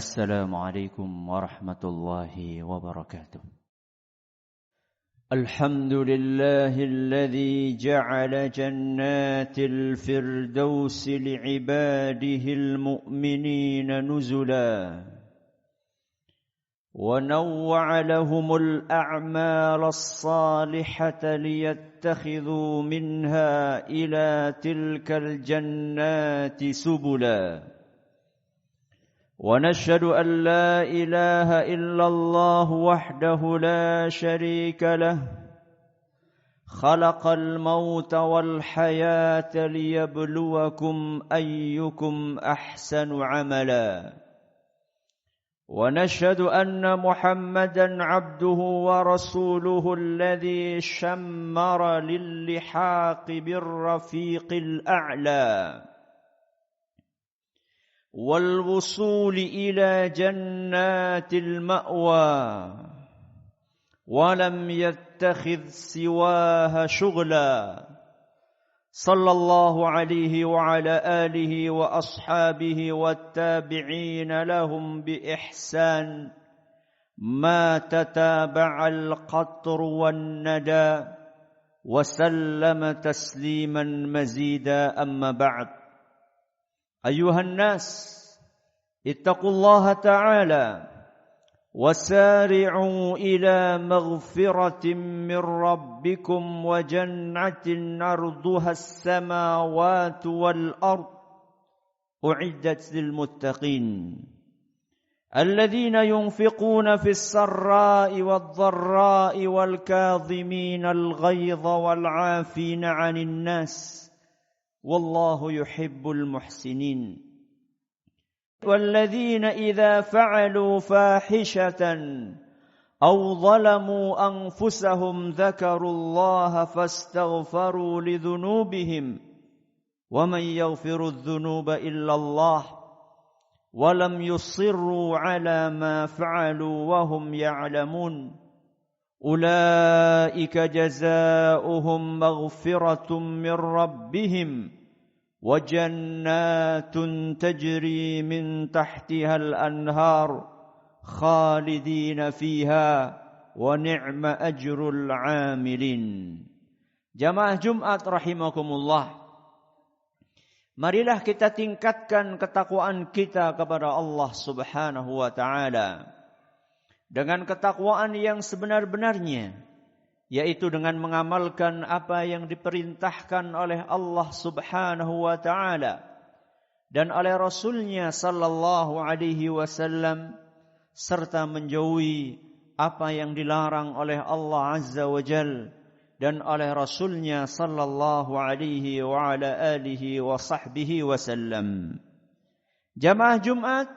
السلام عليكم ورحمة الله وبركاته. الحمد لله الذي جعل جنات الفردوس لعباده المؤمنين نزلا ونوع لهم الأعمال الصالحة ليتخذوا منها إلى تلك الجنات سبلا ونشهد أن لا إله إلا الله وحده لا شريك له خلق الموت والحياة ليبلوكم أيكم أحسن عملا ونشهد أن محمدا عبده ورسوله الذي شمر للحاق بالرفيق الأعلى والوصول إلى جنات المأوى ولم يتخذ سواها شغلا صلى الله عليه وعلى آله وأصحابه والتابعين لهم بإحسان ما تتابع القطر والندى وسلم تسليما مزيدا أما بعد أيها الناس اتقوا الله تعالى وسارعوا إلى مغفرة من ربكم وجنة عرضها السماوات والأرض أعدت للمتقين الذين ينفقون في السراء والضراء والكاظمين الغيظ والعافين عن الناس والله يحب المحسنين والذين إذا فعلوا فاحشة أو ظلموا أنفسهم ذكروا الله فاستغفروا لذنوبهم ومن يغفر الذنوب إلا الله ولم يصروا على ما فعلوا وهم يعلمون أولئك جزاؤهم مغفرة من ربهم وجنات تجري من تحتها الأنهار خالدين فيها ونعم أجر العاملين. Jamaah Jumat rahimakumullah. Marilah kita tingkatkan ketakwaan kita kepada Allah Subhanahu wa taala dengan ketakwaan yang sebenar-benarnya, yaitu dengan mengamalkan apa yang diperintahkan oleh Allah Subhanahu wa taala dan oleh Rasulnya sallallahu alaihi wasallam, serta menjauhi apa yang dilarang oleh Allah Azza wa Jalla dan oleh Rasulnya sallallahu alaihi wa ala alihi wa sahbihi wasallam. Jamaah Jumat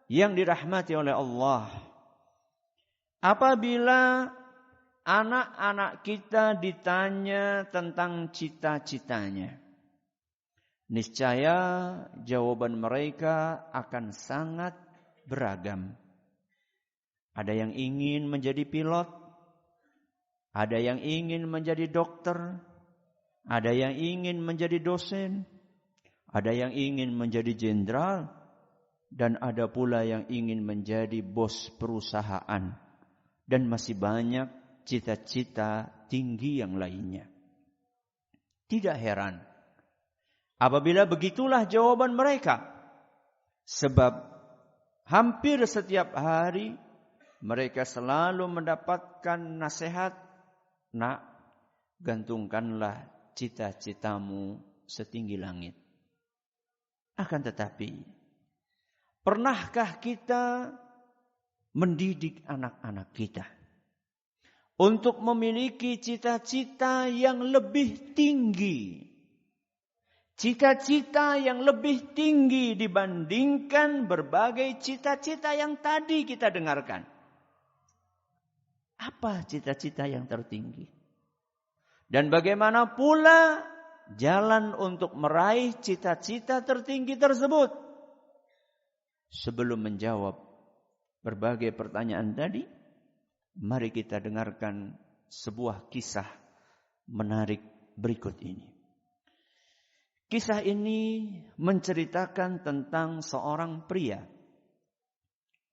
yang dirahmati oleh Allah, apabila anak-anak kita ditanya tentang cita-citanya, niscaya jawaban mereka akan sangat beragam. Ada yang ingin menjadi pilot, ada yang ingin menjadi dokter, ada yang ingin menjadi dosen, ada yang ingin menjadi jenderal, dan ada pula yang ingin menjadi bos perusahaan. Dan masih banyak cita-cita tinggi yang lainnya. Tidak heran apabila begitulah jawaban mereka, sebab hampir setiap hari mereka selalu mendapatkan nasihat, nak, gantungkanlah cita-citamu setinggi langit. Akan tetapi, pernahkah kita mendidik anak-anak kita untuk memiliki cita-cita yang lebih tinggi, cita-cita yang lebih tinggi dibandingkan berbagai cita-cita yang tadi kita dengarkan? Apa cita-cita yang tertinggi? Dan bagaimana pula jalan untuk meraih cita-cita tertinggi tersebut? Sebelum menjawab berbagai pertanyaan tadi, mari kita dengarkan sebuah kisah menarik berikut ini. Kisah ini menceritakan tentang seorang pria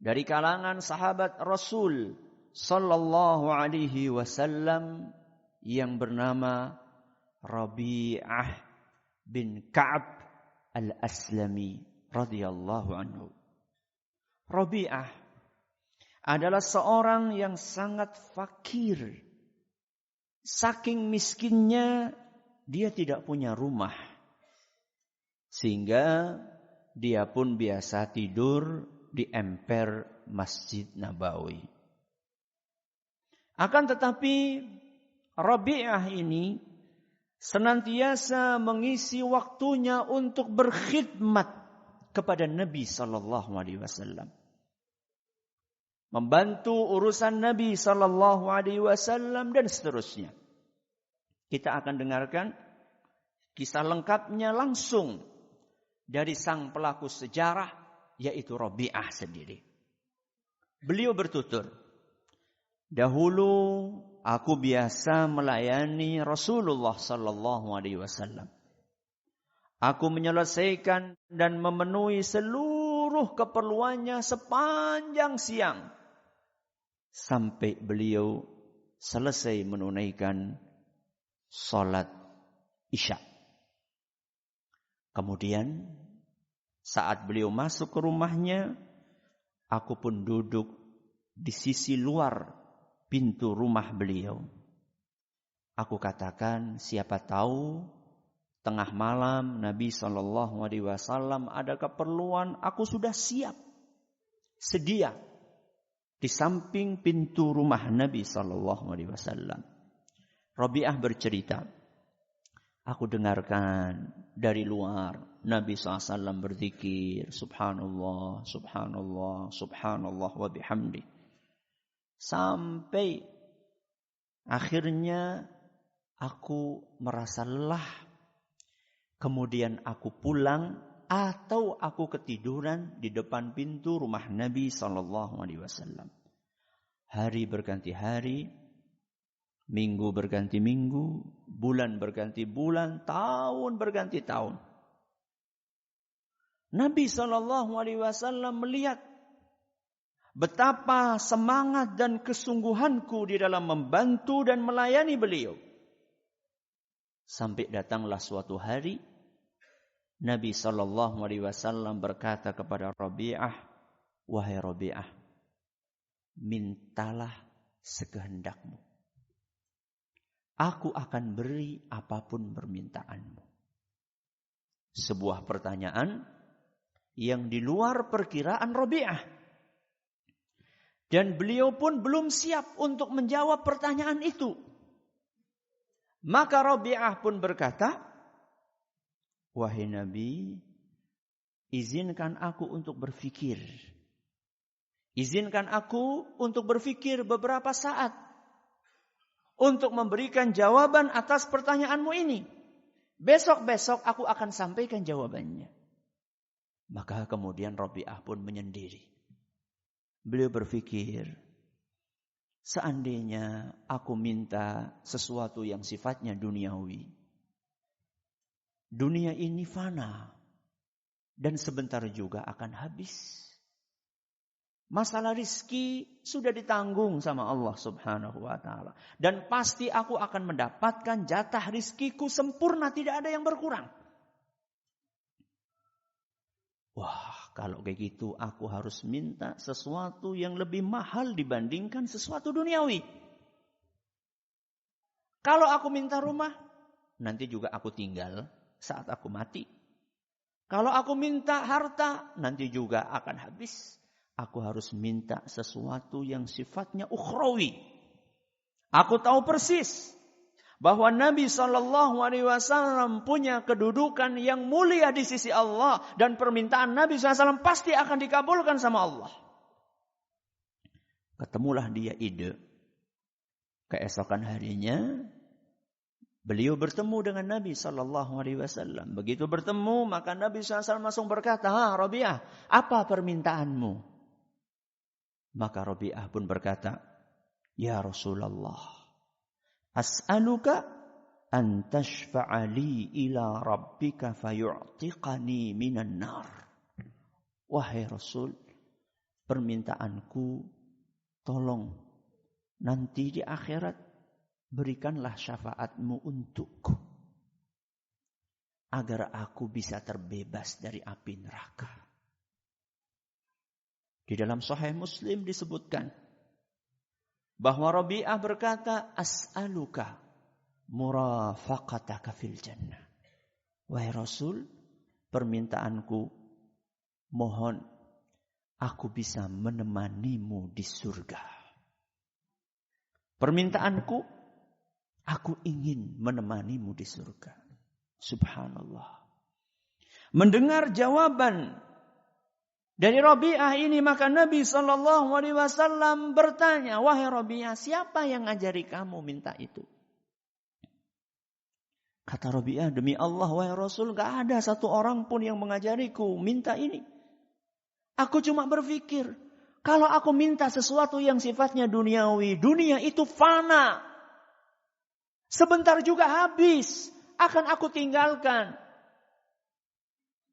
dari kalangan sahabat Rasul sallallahu alaihi wasallam yang bernama Rabi'ah bin Ka'ab al-Aslami radhiyallahu anhu. Rabi'ah adalah seorang yang sangat fakir. Saking miskinnya dia tidak punya rumah. Sehingga dia pun biasa tidur di emper Masjid Nabawi. Akan tetapi Rabi'ah ini senantiasa mengisi waktunya untuk berkhidmat kepada Nabi sallallahu alaihi wasallam. Membantu urusan Nabi sallallahu alaihi wasallam dan seterusnya. Kita akan dengarkan kisah lengkapnya langsung dari sang pelaku sejarah, yaitu Rabi'ah sendiri. Beliau bertutur, "Dahulu aku biasa melayani Rasulullah sallallahu alaihi wasallam. Aku menyelesaikan dan memenuhi seluruh keperluannya sepanjang siang sampai beliau selesai menunaikan salat Isya. Kemudian saat beliau masuk ke rumahnya, aku pun duduk di sisi luar pintu rumah beliau. Aku katakan, siapa tahu tengah malam Nabi SAW ada keperluan, aku sudah siap, sedia di samping pintu rumah Nabi SAW. Rabi'ah bercerita, aku dengarkan dari luar Nabi SAW berzikir, Subhanallah, Subhanallah, Subhanallah wa bihamdi. Sampai akhirnya aku merasa lelah. Kemudian aku pulang atau aku ketiduran di depan pintu rumah Nabi SAW. Hari berganti hari, minggu berganti minggu, bulan berganti bulan, tahun berganti tahun. Nabi SAW melihat betapa semangat dan kesungguhanku di dalam membantu dan melayani beliau. Sampai datanglah suatu hari, Nabi SAW berkata kepada Rabi'ah, wahai Rabi'ah, mintalah sekehendakmu. Aku akan beri apapun permintaanmu. Sebuah pertanyaan yang di luar perkiraan Rabi'ah. Dan beliau pun belum siap untuk menjawab pertanyaan itu. Maka Rabi'ah pun berkata, wahai Nabi, izinkan aku untuk berfikir. Izinkan aku untuk berfikir beberapa saat. Untuk memberikan jawaban atas pertanyaanmu ini. Besok-besok aku akan sampaikan jawabannya. Maka kemudian Rabi'ah pun menyendiri. Beliau berfikir, seandainya aku minta sesuatu yang sifatnya duniawi. Dunia ini fana. Dan sebentar juga akan habis. Masalah rizki sudah ditanggung sama Allah subhanahu wa ta'ala. Dan pasti aku akan mendapatkan jatah rizkiku sempurna. Tidak ada yang berkurang. Wah, kalau kayak gitu aku harus minta sesuatu yang lebih mahal dibandingkan sesuatu duniawi. Kalau aku minta rumah, nanti juga aku tinggal saat aku mati. Kalau aku minta harta, nanti juga akan habis. Aku harus minta sesuatu yang sifatnya ukhrawi. Aku tahu persis bahwa Nabi SAW punya kedudukan yang mulia di sisi Allah. Dan permintaan Nabi SAW pasti akan dikabulkan sama Allah. Ketemulah dia ide. Keesokan harinya, beliau bertemu dengan Nabi SAW. Begitu bertemu, maka Nabi SAW langsung berkata, Rabi'ah, apa permintaanmu? Maka Rabi'ah pun berkata, ya Rasulullah, as'aluka an tashfa'a li ila rabbika fayu'tiqani minan nar. Wahai Rasul, permintaanku, tolong nanti di akhirat berikanlah syafaatmu untukku, agar aku bisa terbebas dari api neraka. Di dalam Sahih Muslim disebutkan bahwa Rabi'ah berkata, as'aluka murafaqataka fil jannah. Wahai Rasul, permintaanku, mohon aku bisa menemanimu di surga. Permintaanku, aku ingin menemanimu di surga. Subhanallah. Mendengar jawaban dari Rabi'ah ini, maka Nabi SAW bertanya, wahai Rabi'ah, siapa yang ngajari kamu minta itu? Kata Rabi'ah, demi Allah wahai Rasul, gak ada satu orang pun yang mengajariku minta ini. Aku cuma berpikir, kalau aku minta sesuatu yang sifatnya duniawi, dunia itu fana. Sebentar juga habis, akan aku tinggalkan.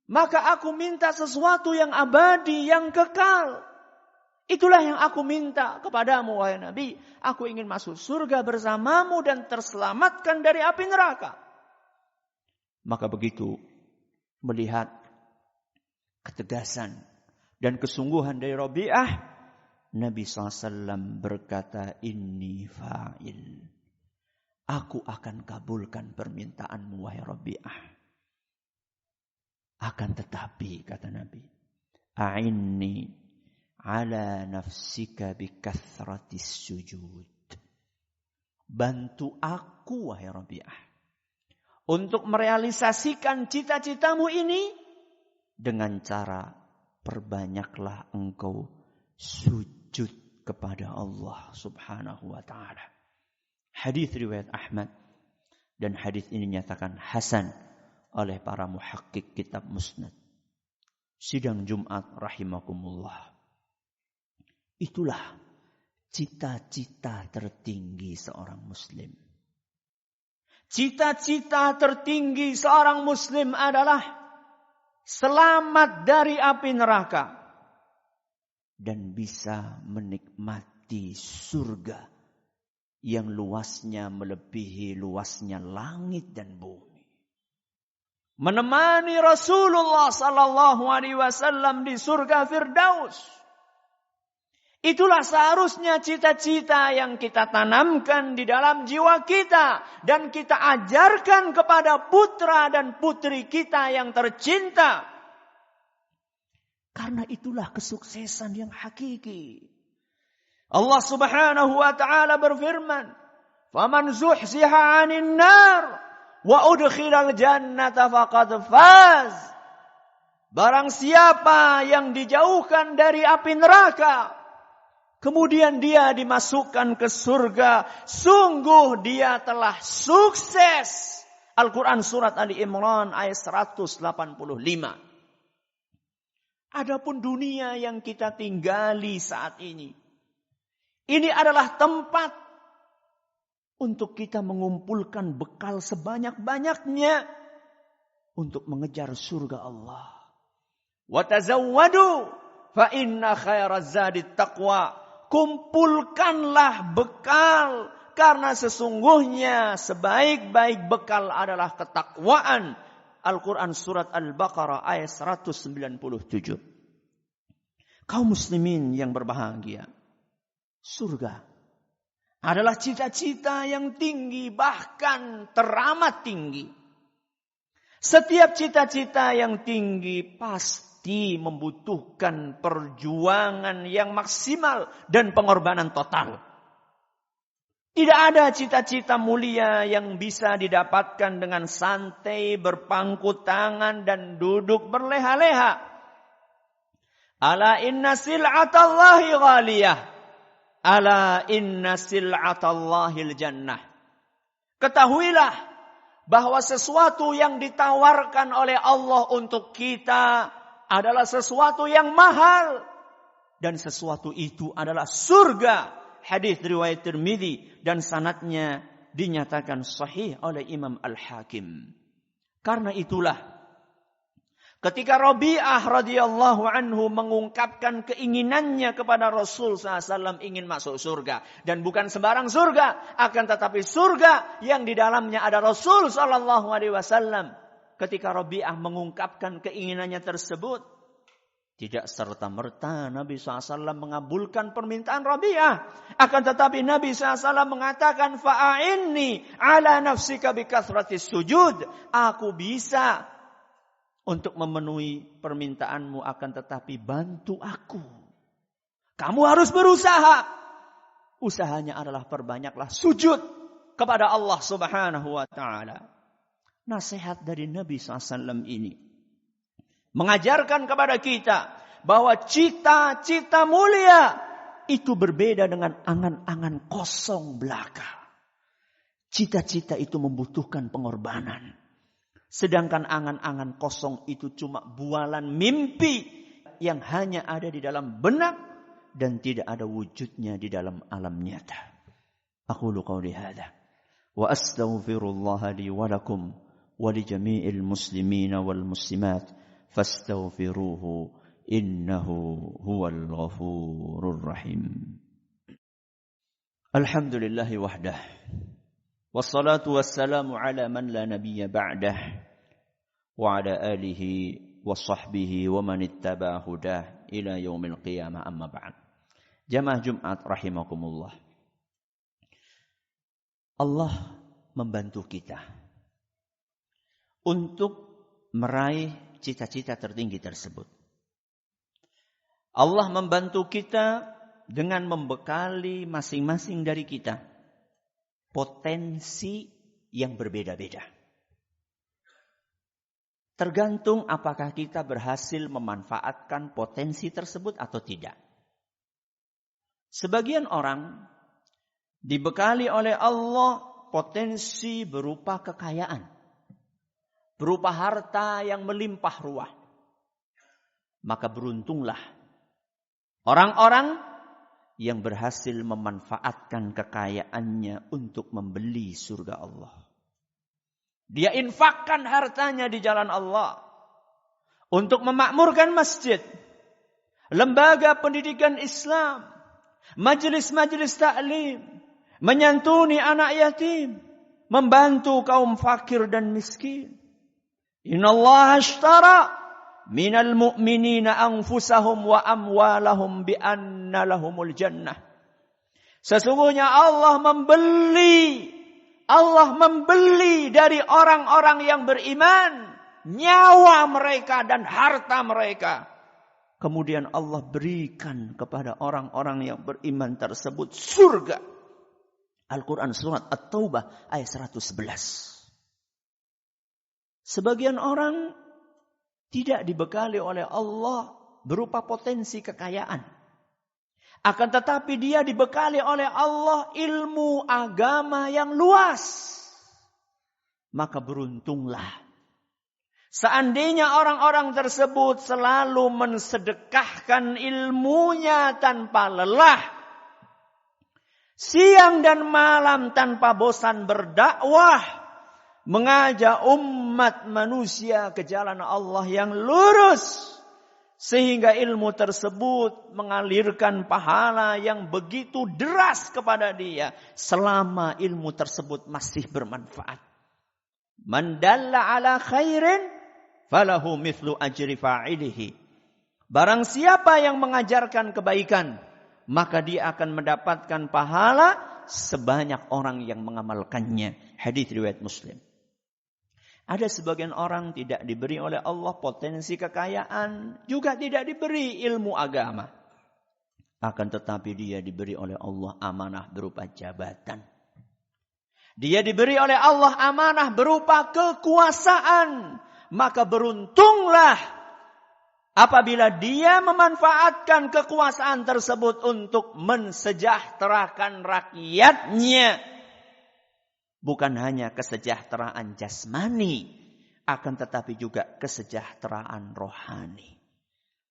Maka aku minta sesuatu yang abadi, yang kekal. Itulah yang aku minta kepadamu wahai Nabi. Aku ingin masuk surga bersamamu dan terselamatkan dari api neraka. Maka begitu melihat ketegasan dan kesungguhan dari Rabi'ah, Nabi SAW berkata, inni fa'il. Aku akan kabulkan permintaanmu wahai Rabi'ah. Akan tetapi, kata Nabi, a'inni ala nafsika bikathratis sujud. Bantu aku wahai Rabi'ah untuk merealisasikan cita-citamu ini dengan cara perbanyaklah engkau sujud kepada Allah Subhanahu wa taala. Hadis riwayat Ahmad, dan hadis ini nyatakan hasan oleh para muhakkik kitab Musnad. Sidang Jumat rahimakumullah. Itulah cita-cita tertinggi seorang muslim. Cita-cita tertinggi seorang muslim adalah selamat dari api neraka dan bisa menikmati surga yang luasnya melebihi luasnya langit dan bumi. Menemani Rasulullah sallallahu alaihi wasallam di surga Firdaus. Itulah seharusnya cita-cita yang kita tanamkan di dalam jiwa kita dan kita ajarkan kepada putra dan putri kita yang tercinta. Karena itulah kesuksesan yang hakiki. Allah Subhanahu wa taala berfirman, "Faman zuhziha 'anil nar wa udkhilal jannata faqad faz." Barang siapa yang dijauhkan dari api neraka, kemudian dia dimasukkan ke surga, sungguh dia telah sukses. Al-Quran surat Ali Imran ayat 185. Adapun dunia yang kita tinggali saat ini adalah tempat untuk kita mengumpulkan bekal sebanyak-banyaknya untuk mengejar surga Allah. Wa tazawwadu fa inna khairaz zadit taqwa. Kumpulkanlah bekal, karena sesungguhnya sebaik-baik bekal adalah ketakwaan. Al-Quran surat Al-Baqarah ayat 197. Kaum muslimin yang berbahagia, surga adalah cita-cita yang tinggi, bahkan teramat tinggi. Setiap cita-cita yang tinggi pasti membutuhkan perjuangan yang maksimal dan pengorbanan total. Tidak ada cita-cita mulia yang bisa didapatkan dengan santai, berpangku tangan dan duduk berleha-leha. Ala inna sil'atallahi ghaliyah. Ala inna sil'atallahil jannah. Ketahuilah bahwa sesuatu yang ditawarkan oleh Allah untuk kita adalah sesuatu yang mahal. Dan sesuatu itu adalah surga. Hadis riwayat Tirmidzi dan sanadnya dinyatakan sahih oleh Imam Al-Hakim. Karena itulah Ketika Rabi'ah radhiyallahu anhu mengungkapkan keinginannya kepada Rasul SAW ingin masuk surga. Dan bukan sembarang surga, akan tetapi surga yang di dalamnya ada Rasul SAW. Ketika Rabi'ah mengungkapkan keinginannya tersebut, tidak serta-merta Nabi SAW mengabulkan permintaan Rabi'ah. Akan tetapi Nabi SAW mengatakan, fa'a'inni ala nafsika bikathratis sujud. Aku bisa untuk memenuhi permintaanmu, akan tetapi bantu aku. Kamu harus berusaha. Usahanya adalah perbanyaklah sujud kepada Allah Subhanahu wa ta'ala. Nasihat dari Nabi SAW ini mengajarkan kepada kita bahwa cita-cita mulia itu berbeda dengan angan-angan kosong belaka. Cita-cita itu membutuhkan pengorbanan. Sedangkan angan-angan kosong itu cuma bualan mimpi yang hanya ada di dalam benak dan tidak ada wujudnya di dalam alam nyata. Aqulu qawli hadha wa astaghfirullah li wa lakum wa li jami'il muslimina wal muslimat fastaghfiruhu innahu huwal ghafurur rahim. Alhamdulillahi wahdah. Wassalatu wassalamu ala man la nabiyya ba'dah wa ala alihi wa sahbihi wa man ittaba hudah ila yaumil qiyamah amma ba'd. Jamaah Jumat rahimakumullah. Allah membantu kita untuk meraih cita-cita tertinggi tersebut. Allah membantu kita dengan membekali masing-masing dari kita potensi yang berbeda-beda. Tergantung apakah kita berhasil memanfaatkan potensi tersebut atau tidak. Sebagian orang dibekali oleh Allah potensi berupa kekayaan, berupa harta yang melimpah ruah. Maka beruntunglah orang-orang yang berhasil memanfaatkan kekayaannya untuk membeli surga Allah. Dia infakkan hartanya di jalan Allah untuk memakmurkan masjid, lembaga pendidikan Islam, majelis-majelis taklim, menyantuni anak yatim, membantu kaum fakir dan miskin. Innallaha ashtara minal mu'minina anfusahum wa amwalahum bi anna lahumul jannah. Sesungguhnya Allah membeli dari orang-orang yang beriman nyawa mereka dan harta mereka. Kemudian Allah berikan kepada orang-orang yang beriman tersebut surga. Al-Quran surat At-Taubah ayat 111. Sebagian orang tidak dibekali oleh Allah berupa potensi kekayaan. Akan tetapi dia dibekali oleh Allah ilmu agama yang luas. Maka beruntunglah. Seandainya orang-orang tersebut selalu mensedekahkan ilmunya tanpa lelah. Siang dan malam tanpa bosan berdakwah. Mengajak umat manusia ke jalan Allah yang lurus. Sehingga ilmu tersebut mengalirkan pahala yang begitu deras kepada dia. Selama ilmu tersebut masih bermanfaat. Man dalla ala khairin falahu mithlu ajri fa'ilihi. Barang siapa yang mengajarkan kebaikan, maka dia akan mendapatkan pahala sebanyak orang yang mengamalkannya. Hadits riwayat Muslim. Ada sebagian orang tidak diberi oleh Allah potensi kekayaan, juga tidak diberi ilmu agama. Akan tetapi dia diberi oleh Allah amanah berupa jabatan. Dia diberi oleh Allah amanah berupa kekuasaan. Maka beruntunglah apabila dia memanfaatkan kekuasaan tersebut untuk mensejahterakan rakyatnya. Bukan hanya kesejahteraan jasmani, akan tetapi juga kesejahteraan rohani.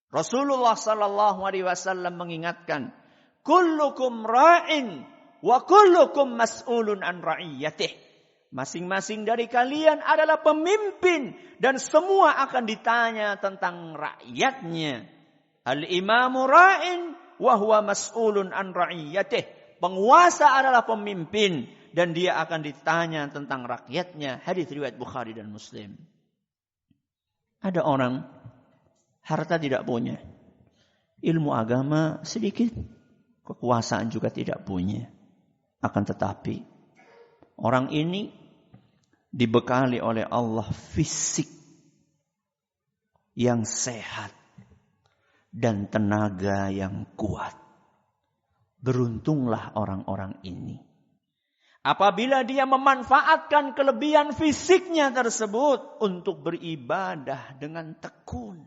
Rasulullah sallallahu alaihi wasallam mengingatkan, kullukum ra'in wa kullukum mas'ulun an ra'iyatih. Masing-masing dari kalian adalah pemimpin dan semua akan ditanya tentang rakyatnya. Al-imamu ra'in wa huwa mas'ulun an ra'iyatih. Penguasa adalah pemimpin dan dia akan ditanya tentang rakyatnya. Hadis riwayat Bukhari dan Muslim. Ada orang harta tidak punya, ilmu agama sedikit, kekuasaan juga tidak punya. Akan tetapi orang ini dibekali oleh Allah fisik yang sehat dan tenaga yang kuat. Beruntunglah orang-orang ini. Apabila dia memanfaatkan kelebihan fisiknya tersebut untuk beribadah dengan tekun.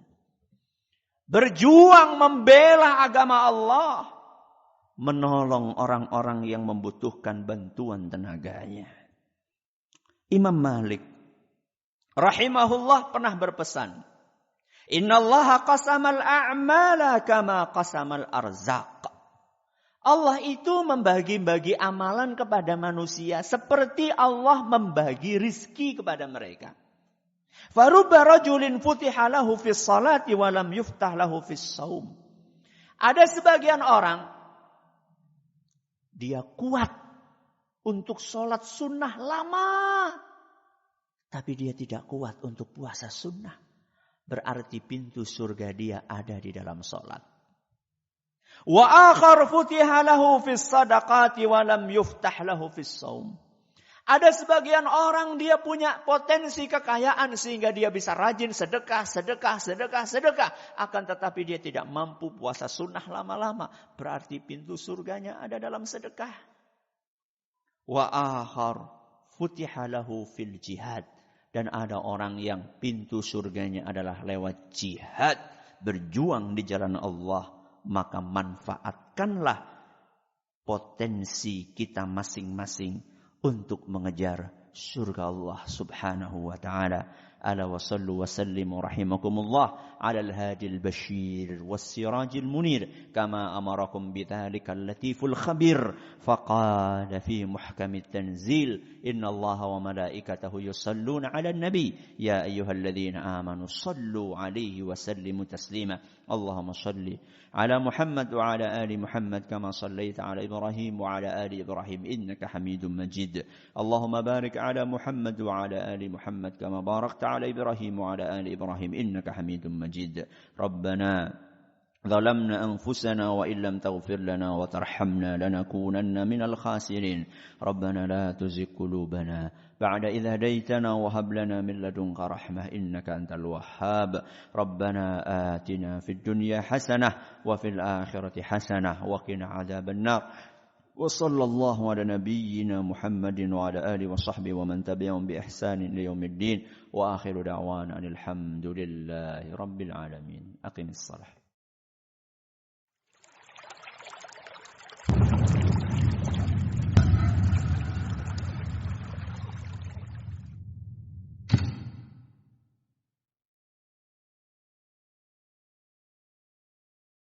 Berjuang membela agama Allah. Menolong orang-orang yang membutuhkan bantuan tenaganya. Imam Malik rahimahullah pernah berpesan, Innallaha qasamal a'mala kama qasamal arzaq. Allah itu membagi-bagi amalan kepada manusia seperti Allah membagi rizki kepada mereka. Farubba rajulin futiha lahu fis salati wa lam yuftah lahu fis shaum. Ada sebagian orang dia kuat untuk sholat sunnah lama, tapi dia tidak kuat untuk puasa sunnah. Berarti pintu surga dia ada di dalam sholat. Wa akhar futiha lahu fis sadaqati wa lam yuftah lahu fis shaum. Ada sebagian orang dia punya potensi kekayaan sehingga dia bisa rajin sedekah. Akan tetapi dia tidak mampu puasa sunnah lama-lama. Berarti pintu surganya ada dalam sedekah. Wa akhar futiha lahu fil jihad. Dan ada orang yang pintu surganya adalah lewat jihad. Berjuang di jalan Allah. Maka manfaatkanlah potensi kita masing-masing untuk mengejar surga Allah subhanahu wa ta'ala. Ala wa sallu wa sallimu rahimakumullah ala al-hadi al-bashir was-siraj al-munir kama amarakum bidhalika al-latiful khabir faqala fi muhkam at-tanzil inna Allaha wa malaikatahu yusalluna ala an-nabi ya ayyuhalladhina amanu sallu alaihi wa sallimu taslima. Allahumma salli ala Muhammad wa ala ali Muhammad kama sallaita ala Ibrahim wa ala ali Ibrahim innaka Hamidum Majid. Allahumma barik ala Muhammad wa ala ali Muhammad kama barakta على إبراهيم وعلى آل إبراهيم إنك حميد مجيد. ربنا ظلمنا أنفسنا وإن لم تغفر لنا وترحمنا لنكونن من الخاسرين. ربنا لا تزغ قلوبنا بعد إذ هديتنا وهب لنا من لدنك رحمة إنك أنت الوهاب. ربنا آتنا في الدنيا حسنة وفي الآخرة حسنة وقنا عذاب النار. وصلى الله على نبينا محمد وعلى آله وصحبه ومن تبعهم بإحسان ليوم الدين. وآخر دعوانا الحمد لله رب العالمين. أقم الصلاة.